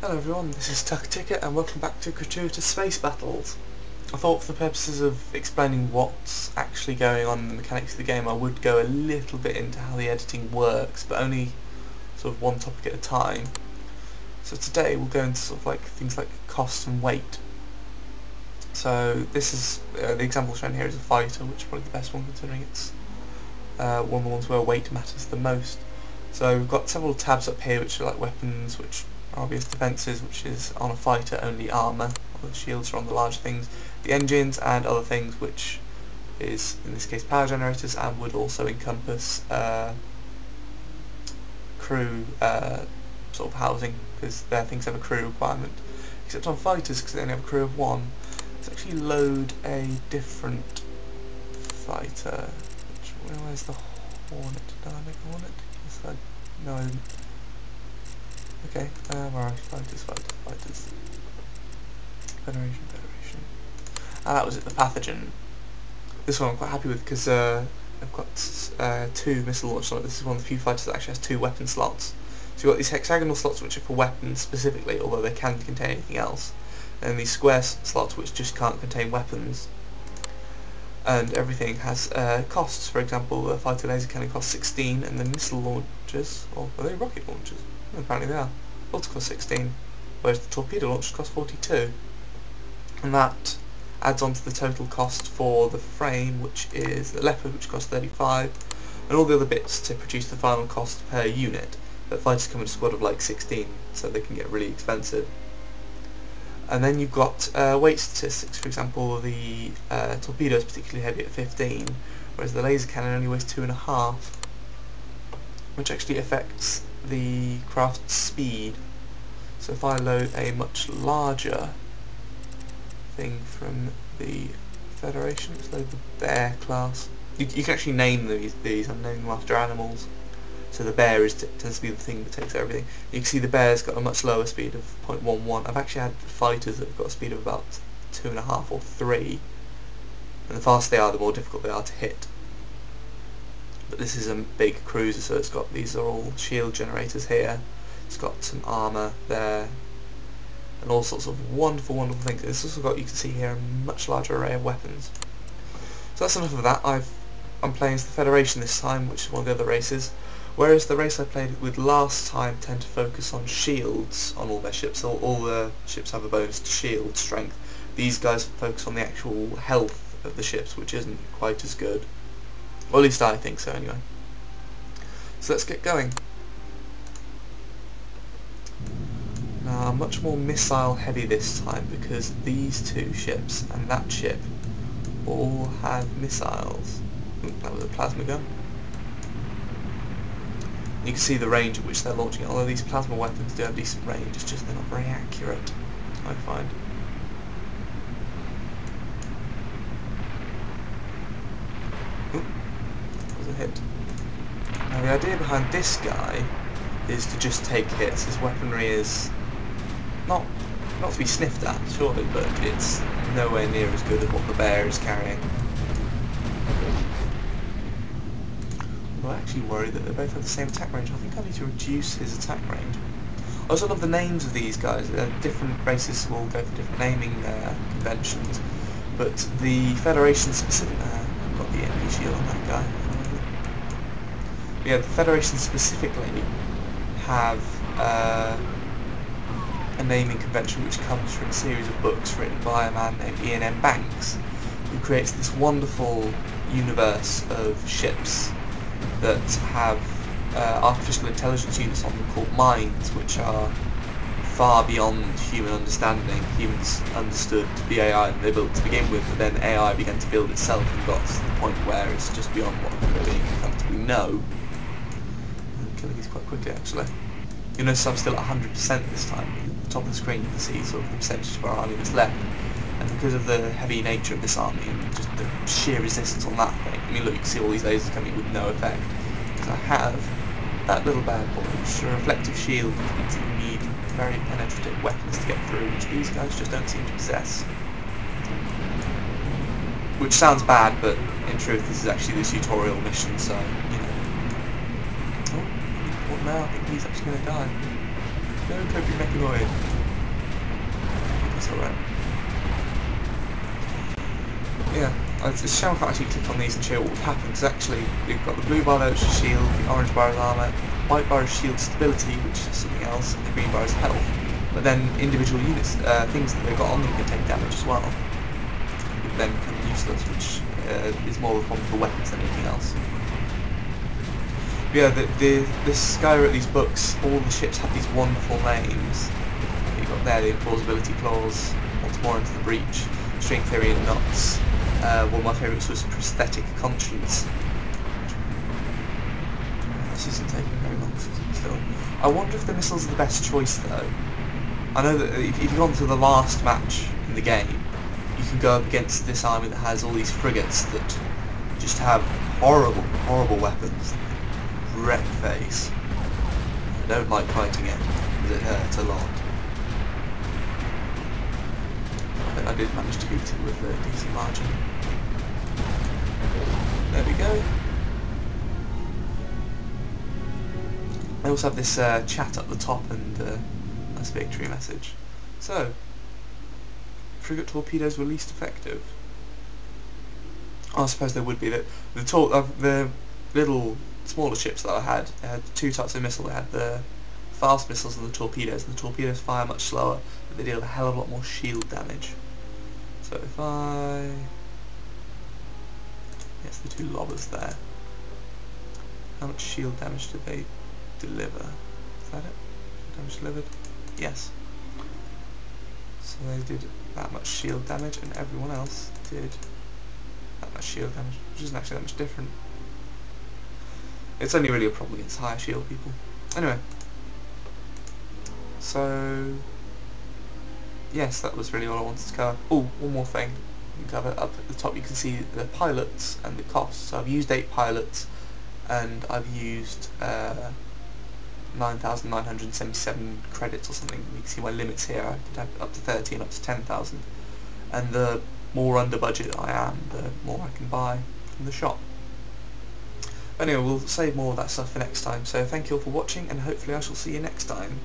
Hello everyone, this is Tuckerticker and welcome back to Gratuitous Space Battles. I thought for the purposes of explaining what's actually going on in the mechanics of the game I would go a little bit into how the editing works, but only sort of one topic at a time. So today we'll go into sort of like things like cost and weight. So this is, the example shown here is a fighter, which is probably the best one considering it's one of the ones where weight matters the most. So we've got several tabs up here which are like weapons, which obvious defences, which is on a fighter only armour, or the shields are on the large things, the engines and other things, which is in this case power generators and would also encompass crew sort of housing, because their things have a crew requirement, except on fighters because they only have a crew of one. Let's actually load a different fighter. Where's the Hornet? Did I make a Hornet? Yes, no, I didn't. Okay, where are fighters? Federation. Ah, that was it, the pathogen. This one I'm quite happy with because I've got two missile launch slots. This is one of the few fighters that actually has two weapon slots. So you've got these hexagonal slots which are for weapons specifically, although they can contain anything else. And these square slots which just can't contain weapons. And everything has costs. For example, a fighter laser cannon costs 16, and the missile launchers, or are they rocket launchers? Apparently they are. Also cost 16, whereas the torpedo launchers cost 42. And that adds on to the total cost for the frame, which is the Leopard, which costs 35, and all the other bits to produce the final cost per unit. But fighters come in a squad of like 16, so they can get really expensive. And then you've got weight statistics. For example, the torpedo is particularly heavy at 15, whereas the laser cannon only weighs 2.5, which actually affects the craft's speed. So if I load a much larger thing from the Federation, let's load the bear class. You can actually name these. I'm naming them after animals. So the bear tends to be the thing that takes everything. You can see the bear's got a much lower speed of 0.11. I've actually had fighters that have got a speed of about 2.5 or 3. And the faster they are, the more difficult they are to hit. But this is a big cruiser, so it's got, these are all shield generators here. It's got some armour there, and all sorts of wonderful, wonderful things. It's also got, you can see here, a much larger array of weapons. So that's enough of that. I'm playing as the Federation this time, which is one of the other races. Whereas the race I played with last time tend to focus on shields on all their ships. So all the ships have a bonus to shield strength. These guys focus on the actual health of the ships, which isn't quite as good. Or at least I think so anyway. So let's get going. Now I'm much more missile heavy this time because these two ships and that ship all have missiles. Ooh, that was a plasma gun. You can see the range at which they're launching it, although these plasma weapons do have decent range, it's just they're not very accurate, I find. Ooh, that was a hit. Now the idea behind this guy is to just take hits. His weaponry is not to be sniffed at, surely, but it's nowhere near as good as what the bear is carrying. I actually worry that they both have the same attack range. I think I need to reduce his attack range. I also love the names of these guys. Different races will go for different naming conventions, but the Federation specific... I've got the MP shield on that guy. But yeah, the Federation specifically have a naming convention which comes from a series of books written by a man named Ian M. Banks, who creates this wonderful universe of ships that have artificial intelligence units on them called minds, which are far beyond human understanding. Humans understood the AI they built to begin with, but then AI began to build itself and got to the point where it's just beyond what human beings comfortably know. I'm killing these quite quickly actually. You'll notice I'm still at 100% this time. At the top of the screen you can see sort of the percentage of our army that's left. And because of the heavy nature of this army and just the sheer resistance on that thing, I mean look, you can see all these lasers coming with no effect. Because I have that little bad boy, which is a reflective shield, which means that you need very penetrative weapons to get through, which these guys just don't seem to possess. Which sounds bad, but in truth this is actually the tutorial mission, so, you know. Oh, what now? I think he's actually going to die. No, don't be mechanoid. That's alright. Yeah, it's a shame I can't actually click on these and show what would happen, because actually we've got the blue bar there, which is shield, the orange bar is armour, white bar is shield stability, which is something else, and the green bar is health. But then individual units, things that they've got on them can take damage as well. Which then become useless, which is more of a problem for weapons than anything else. But yeah, this guy wrote these books, all the ships have these wonderful names. You've got there the Implausibility Clause, what's more into the breach, String Theory and Knots. One of my favourites was Prosthetic Conscience. This isn't taking very long still. I wonder if the missiles are the best choice though. I know that if you go on to the last match in the game, you can go up against this army that has all these frigates that just have horrible, horrible weapons. Wreck face. I don't like fighting it, because it hurts a lot. I did manage to beat it with a decent margin. There we go. I also have this chat at the top and nice victory message. So, frigate torpedoes were least effective. I suppose they would be. The little smaller ships that I had two types of missile. They had the fast missiles and the torpedoes. And the torpedoes fire much slower, but they deal a hell of a lot more shield damage. So if I... yes, the two lobbers there. How much shield damage did they deliver? Is that it? Shield damage delivered? Yes. So they did that much shield damage, and everyone else did that much shield damage, which isn't actually that much different. It's only really a problem against higher shield people. Anyway. So... yes, that was really all I wanted to cover. Oh, one more thing you can cover. Up at the top you can see the pilots and the costs. So I've used 8 pilots and I've used 9,977 credits or something. You can see my limits here. I could have up to 30 and up to 10,000. And the more under budget I am, the more I can buy from the shop. Anyway, we'll save more of that stuff for next time. So thank you all for watching, and hopefully I shall see you next time.